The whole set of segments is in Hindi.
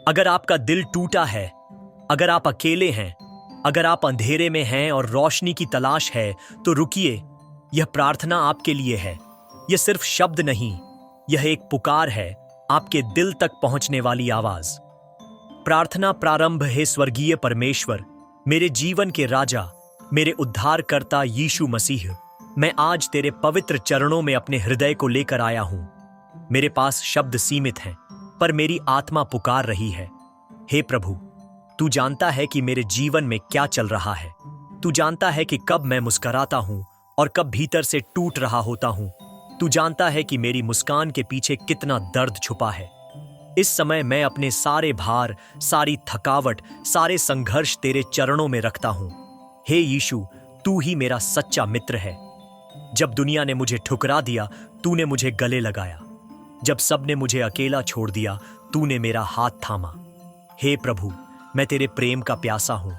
अगर आपका दिल टूटा है, अगर आप अकेले हैं, अगर आप अंधेरे में हैं और रोशनी की तलाश है, तो रुकिए। यह प्रार्थना आपके लिए है। यह सिर्फ शब्द नहीं, यह एक पुकार है, आपके दिल तक पहुंचने वाली आवाज। प्रार्थना प्रारंभ है। स्वर्गीय परमेश्वर, मेरे जीवन के राजा, मेरे उद्धारकर्ता यीशु मसीह, मैं आज तेरे पवित्र चरणों में अपने हृदय को लेकर आया हूं। मेरे पास शब्द सीमित हैं, पर मेरी आत्मा पुकार रही है। हे प्रभु, तू जानता है कि मेरे जीवन में क्या चल रहा है। तू जानता है कि कब मैं मुस्कुराता हूं और कब भीतर से टूट रहा होता हूं। तू जानता है कि मेरी मुस्कान के पीछे कितना दर्द छुपा है। इस समय मैं अपने सारे भार, सारी थकावट, सारे संघर्ष तेरे चरणों में रखता हूं। हे यीशु, तू ही मेरा सच्चा मित्र है। जब दुनिया ने मुझे ठुकरा दिया, तूने मुझे गले लगाया। जब सबने मुझे अकेला छोड़ दिया, तूने मेरा हाथ थामा। हे प्रभु, मैं तेरे प्रेम का प्यासा हूं।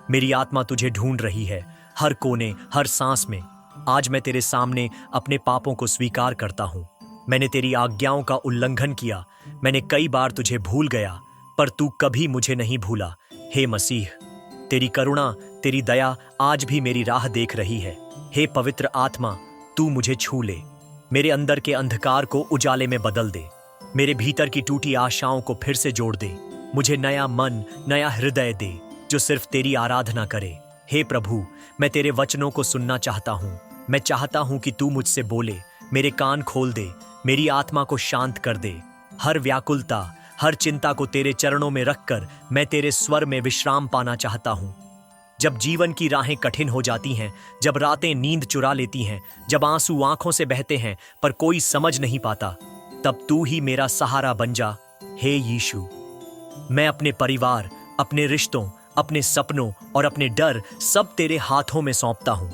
मेरी आत्मा तुझे ढूंढ रही है, हर कोने, हर सांस में। आज मैं तेरे सामने अपने पापों को स्वीकार करता हूं। मैंने तेरी आज्ञाओं का उल्लंघन किया। मैंने कई बार तुझे भूल गया, पर तू कभी मुझे नहीं भूला। हे मसीह, तेरी करुणा, तेरी दया आज भी मेरी राह देख रही है। हे पवित्र आत्मा, तू मुझे छू ले। मेरे अंदर के अंधकार को उजाले में बदल दे। मेरे भीतर की टूटी आशाओं को फिर से जोड़ दे। मुझे नया मन, नया हृदय दे, जो सिर्फ तेरी आराधना करे। हे प्रभु, मैं तेरे वचनों को सुनना चाहता हूँ। मैं चाहता हूँ कि तू मुझसे बोले। मेरे कान खोल दे, मेरी आत्मा को शांत कर दे। हर व्याकुलता, हर चिंता को तेरे चरणों में रखकर मैं तेरे स्वर में विश्राम पाना चाहता हूँ। जब जीवन की राहें कठिन हो जाती हैं, जब रातें नींद चुरा लेती हैं, जब आंसू आंखों से बहते हैं पर कोई समझ नहीं पाता, तब तू ही मेरा सहारा बन जा। हे यीशु, मैं अपने परिवार, अपने रिश्तों, अपने सपनों और अपने डर सब तेरे हाथों में सौंपता हूं।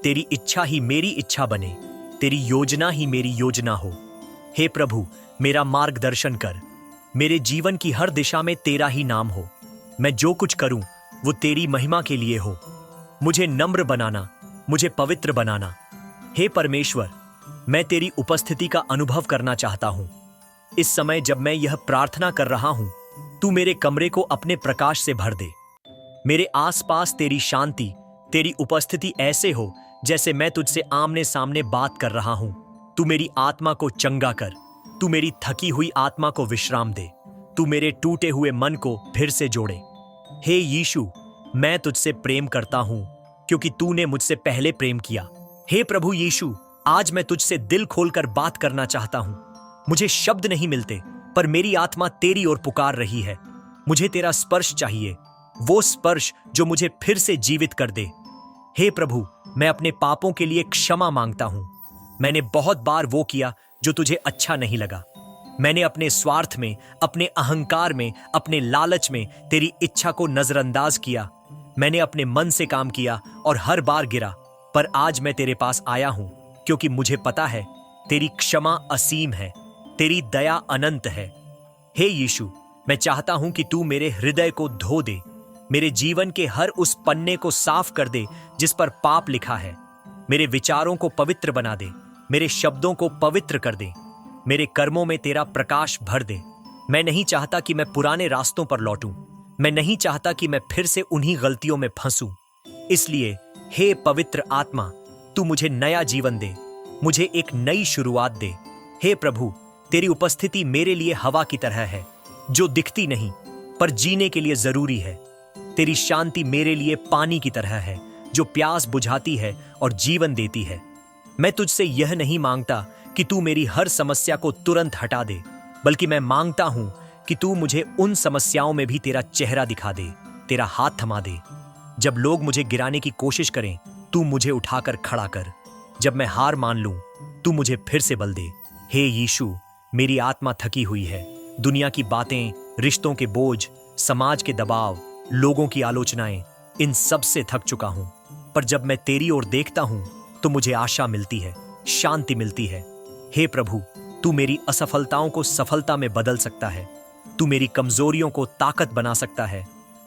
तेरी इच्छा ही मेरी इच्छा बने, तेरी योजना ही मेरी योजना हो। हे प्रभु, मेरा मार्गदर्शन कर। मेरे जीवन की हर दिशा में तेरा ही नाम हो। मैं जो कुछ करूं वो तेरी महिमा के लिए हो। मुझे नम्र बनाना, मुझे पवित्र बनाना। हे परमेश्वर, मैं तेरी उपस्थिति का अनुभव करना चाहता हूं। इस समय जब मैं यह प्रार्थना कर रहा हूं, तू मेरे कमरे को अपने प्रकाश से भर दे। मेरे आसपास तेरी शांति, तेरी उपस्थिति ऐसे हो जैसे मैं तुझसे आमने सामने बात कर रहा हूं। तू मेरी आत्मा को चंगा कर। तू मेरी थकी हुई आत्मा को विश्राम दे। तू मेरे टूटे हुए मन को फिर से जोड़े। हे यीशु, मैं तुझसे प्रेम करता हूं क्योंकि तूने मुझसे पहले प्रेम किया। हे प्रभु यीशु, आज मैं तुझसे दिल खोलकर बात करना चाहता हूं। मुझे शब्द नहीं मिलते, पर मेरी आत्मा तेरी ओर पुकार रही है। मुझे तेरा स्पर्श चाहिए, वो स्पर्श जो मुझे फिर से जीवित कर दे। हे प्रभु, मैं अपने पापों के लिए क्षमा मांगता हूं। मैंने बहुत बार वो किया जो तुझे अच्छा नहीं लगा। मैंने अपने स्वार्थ में, अपने अहंकार में, अपने लालच में तेरी इच्छा को नजरअंदाज किया। मैंने अपने मन से काम किया और हर बार गिरा। पर आज मैं तेरे पास आया हूं क्योंकि मुझे पता है तेरी क्षमा असीम है, तेरी दया अनंत है। हे यीशु, मैं चाहता हूं कि तू मेरे हृदय को धो दे। मेरे जीवन के हर उस पन्ने को साफ कर दे जिस पर पाप लिखा है। मेरे विचारों को पवित्र बना दे, मेरे शब्दों को पवित्र कर दे, मेरे कर्मों में तेरा प्रकाश भर दे। मैं नहीं चाहता कि मैं पुराने रास्तों पर लौटूं। मैं नहीं चाहता कि मैं फिर से उन्हीं गलतियों में फंसूं। इसलिए हे पवित्र आत्मा, तू मुझे नया जीवन दे, मुझे एक नई शुरुआत दे। हे प्रभु, तेरी उपस्थिति मेरे लिए हवा की तरह है, जो दिखती नहीं पर जीने के लिए जरूरी है। तेरी शांति मेरे लिए पानी की तरह है, जो प्यास बुझाती है और जीवन देती है। मैं तुझसे यह नहीं मांगता कि तू मेरी हर समस्या को तुरंत हटा दे, बल्कि मैं मांगता हूं कि तू मुझे उन समस्याओं में भी तेरा चेहरा दिखा दे, तेरा हाथ थमा दे। जब लोग मुझे गिराने की कोशिश करें, तू मुझे उठाकर खड़ा कर। जब मैं हार मान लूं, तू मुझे फिर से बल दे। हे यीशु, मेरी आत्मा थकी हुई है। दुनिया की बातें, रिश्तों के बोझ, समाज के दबाव, लोगों की आलोचनाएं, इन सब से थक चुका हूं। पर जब मैं तेरी ओर देखता हूं तो मुझे आशा मिलती है, शांति मिलती है। हे प्रभु, तू मेरी असफलताओं को सफलता में बदल सकता है। तू मेरी कमजोरियों को ताकत बना सकता है।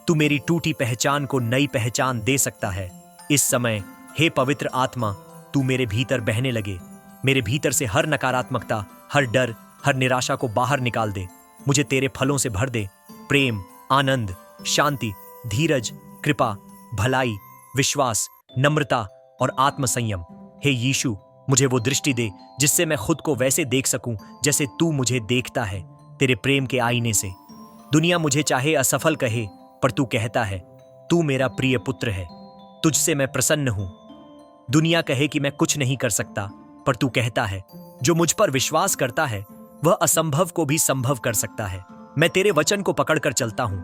तू मेरी टूटी पहचान को नई पहचान दे सकता है। इस समय हे पवित्र आत्मा, तू मेरे भीतर बहने लगे। मेरे भीतर से हर नकारात्मकता, हर डर, हर निराशा को बाहर निकाल दे। मुझे तेरे फलों से भर दे। प्रेम, आनंद, शांति, धीरज, कृपा, भलाई, विश्वास, नम्रता और आत्मसंयम। हे यीशु, मुझे वो दृष्टि दे जिससे मैं खुद को वैसे देख सकूं जैसे तू मुझे देखता है, तेरे प्रेम के आईने से। दुनिया मुझे चाहे असफल कहे, पर तू कहता है तू मेरा प्रिय पुत्र है, तुझसे मैं प्रसन्न हूं। दुनिया कहे कि मैं कुछ नहीं कर सकता, पर तू कहता है जो मुझ पर विश्वास करता है वह असंभव को भी संभव कर सकता है। मैं तेरे वचन को पकड़कर चलता हूं।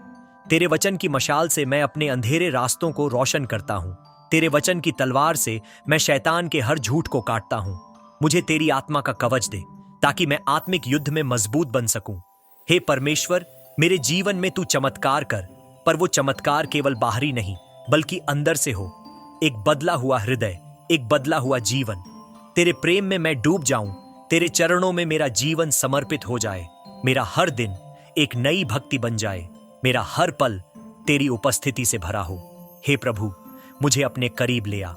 तेरे वचन की मशाल से मैं अपने अंधेरे रास्तों को रोशन करता हूं। तेरे वचन की तलवार से मैं शैतान के हर झूठ को काटता हूं। मुझे तेरी आत्मा का कवच दे ताकि मैं आत्मिक युद्ध में मजबूत बन सकूं। हे परमेश्वर, मेरे जीवन में तू चमत्कार कर, पर वो चमत्कार केवल बाहरी नहीं बल्कि अंदर से हो। एक बदला हुआ हृदय, एक बदला हुआ जीवन। तेरे प्रेम में मैं डूब जाऊं, तेरे चरणों में मेरा जीवन समर्पित हो जाए। मेरा हर दिन एक नई भक्ति बन जाए, मेरा हर पल तेरी उपस्थिति से भरा हो। हे प्रभु, मुझे अपने करीब ले आ।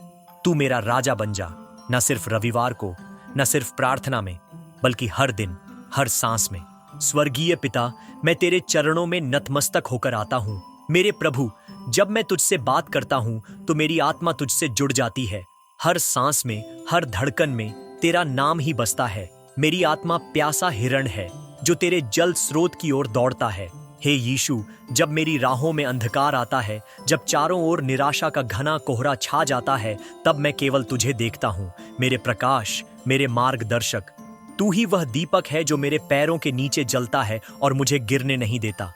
तू मेरा राजा बन जा, न सिर्फ रविवार को, न सिर्फ प्रार्थना में, बल्कि हर दिन, हर सांस में। स्वर्गीय पिता, मैं तेरे चरणों में नतमस्तक होकर आता हूं। मेरे प्रभु, जब मैं तुझसे बात करता हूं तो मेरी आत्मा तुझसे जुड़ जाती है। हर सांस में, हर धड़कन में तेरा नाम ही बसता है। मेरी आत्मा प्यासा हिरण है जो तेरे जल स्रोत की ओर दौड़ता है। हे यीशु, जब मेरी राहों में अंधकार आता है, जब चारों ओर निराशा का घना कोहरा छा जाता है, तब मैं केवल तुझे देखता हूँ, मेरे प्रकाश, मेरे मार्गदर्शक। तू ही वह दीपक है जो मेरे पैरों के नीचे जलता है और मुझे गिरने नहीं देता।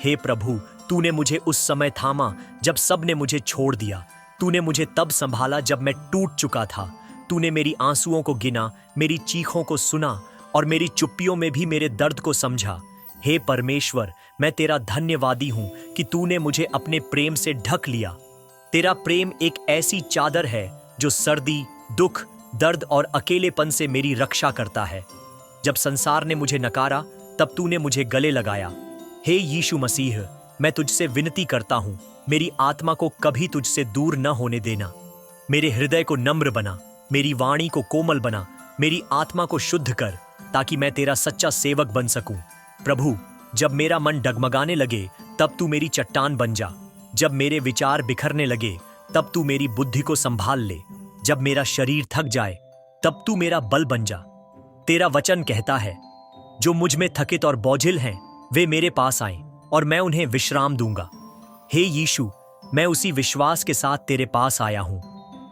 हे प्रभु, तूने मुझे उस समय थामा जब सब ने मुझे छोड़ दिया। तूने मुझे तब संभाला जब मैं टूट चुका था। तूने मेरी आंसुओं को गिना, मेरी चीखों को सुना और मेरी चुप्पियों में भी मेरे दर्द को समझा। हे परमेश्वर, मैं तेरा धन्यवादी हूं कि तूने मुझे अपने प्रेम से ढक लिया। तेरा प्रेम एक ऐसी चादर है जो सर्दी, दुख, दर्द और अकेलेपन से मेरी रक्षा करता है। जब संसार ने मुझे नकारा, तब तूने मुझे गले लगाया। हे यीशु मसीह, मैं तुझसे विनती करता हूं, मेरी आत्मा को कभी तुझसे दूर न होने देना। मेरे हृदय को नम्र बना, मेरी वाणी को कोमल बना, मेरी आत्मा को शुद्ध कर, ताकि मैं तेरा सच्चा सेवक बन सकूं। प्रभु, जब मेरा मन डगमगाने लगे, तब तू मेरी चट्टान बन जा। जब मेरे विचार बिखरने लगे, तब तू मेरी बुद्धि को संभाल ले। जब मेरा शरीर थक जाए, तब तू मेरा बल बन जा। तेरा वचन कहता है, जो मुझ में थकित और बोझिल हैं, वे मेरे पास आएं और मैं उन्हें विश्राम दूंगा। हे यीशु, मैं उसी विश्वास के साथ तेरे पास आया हूं।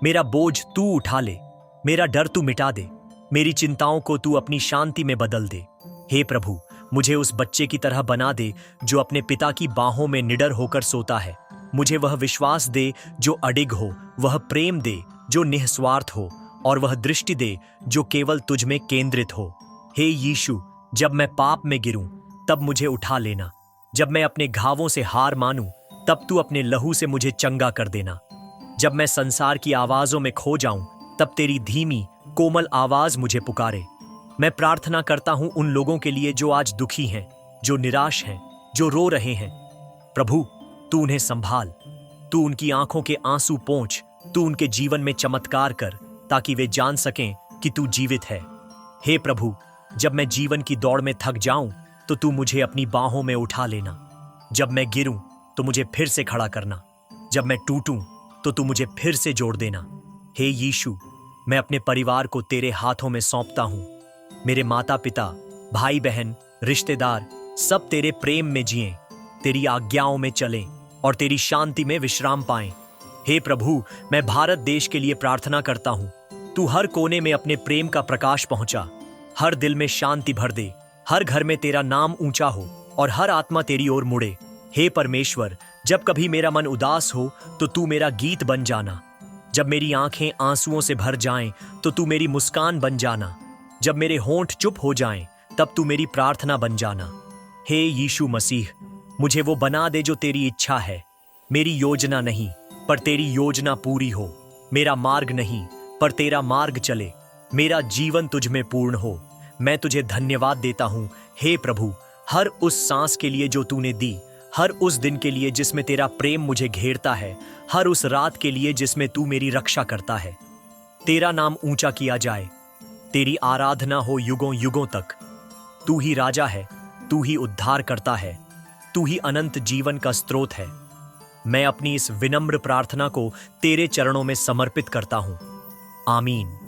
मेरा बोझ तू उठा ले, मेरा डर तू मिटा दे, मेरी चिंताओं को तू अपनी शांति में बदल दे। हे प्रभु, मुझे उस बच्चे की तरह बना दे जो अपने पिता की बाहों में निडर होकर सोता है। मुझे वह विश्वास दे जो अडिग हो, वह प्रेम दे जो निस्वार्थ हो, और वह दृष्टि दे जो केवल तुझ में केंद्रित हो। हे यीशु, जब मैं पाप में गिरूं, तब मुझे उठा लेना। जब मैं अपने घावों से हार मानूं, तब तू अपने लहू से मुझे चंगा कर देना। जब मैं संसार की आवाजों में खो जाऊं, तब तेरी धीमी, कोमल आवाज मुझे पुकारे। मैं प्रार्थना करता हूं उन लोगों के लिए जो आज दुखी हैं, जो निराश हैं, जो रो रहे हैं। प्रभु, तू उन्हें संभाल, तू उनकी आंखों के आंसू पोंछ, तू उनके जीवन में चमत्कार कर, ताकि वे जान सकें कि तू जीवित है। हे प्रभु, जब मैं जीवन की दौड़ में थक जाऊं, तो तू मुझे अपनी बाहों में उठा लेना। जब मैं गिरूं, तो मुझे फिर से खड़ा करना। जब मैं टूटूं, तो तू मुझे फिर से जोड़ देना। हे यीशु, मैं अपने परिवार को तेरे हाथों में सौंपता हूं। मेरे माता पिता, भाई बहन, रिश्तेदार सब तेरे प्रेम में जिएं, तेरी आज्ञाओं में चलें और तेरी शांति में विश्राम पाएं। हे प्रभु, मैं भारत देश के लिए प्रार्थना करता हूं। तू हर कोने में अपने प्रेम का प्रकाश पहुंचा, हर दिल में शांति भर दे, हर घर में तेरा नाम ऊंचा हो और हर आत्मा तेरी ओर मुड़े। हे परमेश्वर, जब कभी मेरा मन उदास हो, तो तू मेरा गीत बन जाना। जब मेरी आंखें आंसुओं से भर जाएं, तो तू मेरी मुस्कान बन जाना। जब मेरे होंठ चुप हो जाएं, तब तू मेरी प्रार्थना बन जाना। हे यीशु मसीह, मुझे वो बना दे जो तेरी इच्छा है। मेरी योजना नहीं, पर तेरी योजना पूरी हो। मेरा मार्ग नहीं, पर तेरा मार्ग चले। मेरा जीवन तुझ में पूर्ण हो। मैं तुझे धन्यवाद देता हूँ हे प्रभु, हर उस सांस के लिए जो तूने दी, हर उस दिन के लिए जिसमें तेरा प्रेम मुझे घेरता है, हर उस रात के लिए जिसमें तू मेरी रक्षा करता है। तेरा नाम ऊंचा किया जाए, तेरी आराधना हो युगों युगों तक। तू ही राजा है, तू ही उद्धार करता है। तू ही अनंत जीवन का स्रोत है। मैं अपनी इस विनम्र प्रार्थना को तेरे चरणों में समर्पित करता हूं। आमीन।